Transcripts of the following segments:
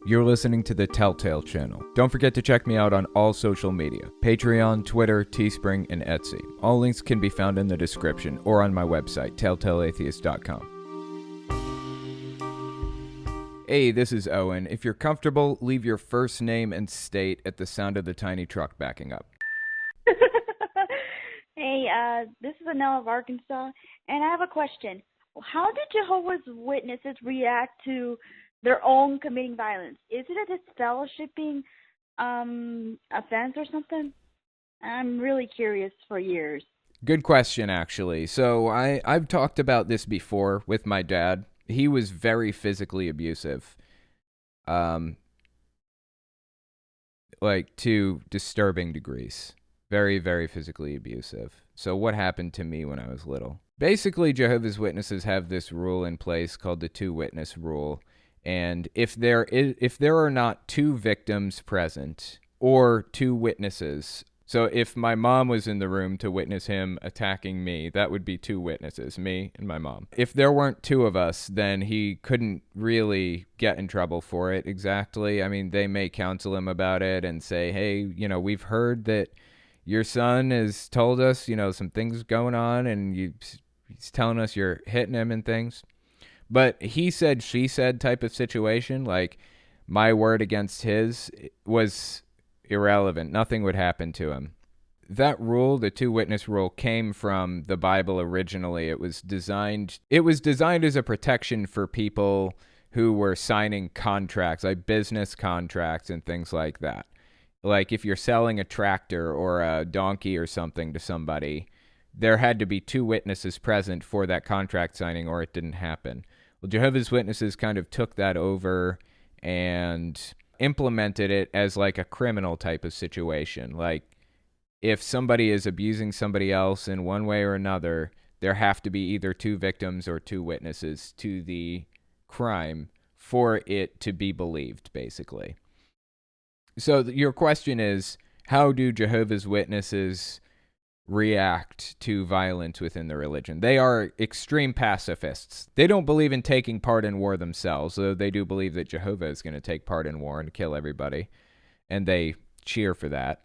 You're listening to the Telltale channel. Don't forget to check me out on all social media: Patreon, Twitter, Teespring, and Etsy. All links can be found in the description or on my website, telltaleatheist.com. Hey, this is Owen. If you're comfortable, leave your first name and state at the sound of the tiny truck backing up. Hey, this is Anella of Arkansas, and I have a question. How did Jehovah's Witnesses react to their own committing violence? Is it a disfellowshipping offense or something? I'm really curious for years. Good question, actually. So I've talked about this before with my dad. He was very physically abusive. Like to disturbing degrees. Very, very physically abusive. So what happened to me when I was little? Basically, Jehovah's Witnesses have this rule in place called the two-witness rule. And if there are not two victims present or two witnesses, so if my mom was in the room to witness him attacking me, that would be two witnesses, me and my mom. If there weren't two of us, then he couldn't really get in trouble for it exactly. I mean, they may counsel him about it and say, hey, we've heard that your son has told us, some things going on, and he's telling us you're hitting him and things. But he said, she said type of situation, like my word against his, was irrelevant. Nothing would happen to him. That rule, the two-witness rule, came from the Bible originally. It was designed as a protection for people who were signing contracts, like business contracts and things like that. Like if you're selling a tractor or a donkey or something to somebody, there had to be two witnesses present for that contract signing or it didn't happen. Well, Jehovah's Witnesses kind of took that over and implemented it as like a criminal type of situation. Like if somebody is abusing somebody else in one way or another, there have to be either two victims or two witnesses to the crime for it to be believed, basically. So your question is, how do Jehovah's Witnesses react to violence within the religion? They are extreme pacifists. They don't believe in taking part in war themselves, though they do believe that Jehovah is going to take part in war and kill everybody, and they cheer for that.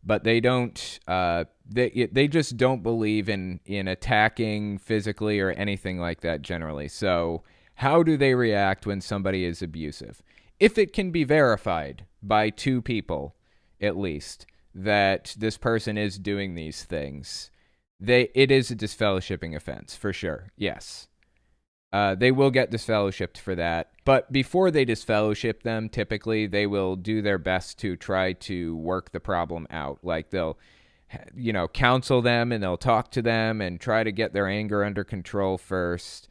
But they don't. They just don't believe in attacking physically or anything like that generally. So how do they react when somebody is abusive? If it can be verified by two people, at least, that this person is doing these things, it is a disfellowshipping offense, for sure, yes. They will get disfellowshipped for that. But before they disfellowship them, typically, they will do their best to try to work the problem out. Like they'll, counsel them and they'll talk to them and try to get their anger under control first.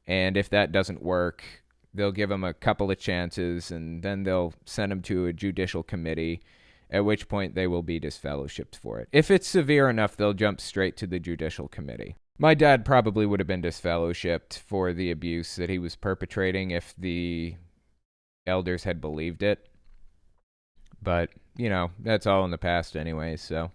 And if that doesn't work, they'll give them a couple of chances, and then they'll send them to a judicial committee, at which point they will be disfellowshipped for it. If it's severe enough, they'll jump straight to the judicial committee. My dad probably would have been disfellowshipped for the abuse that he was perpetrating if the elders had believed it. But, that's all in the past anyway, so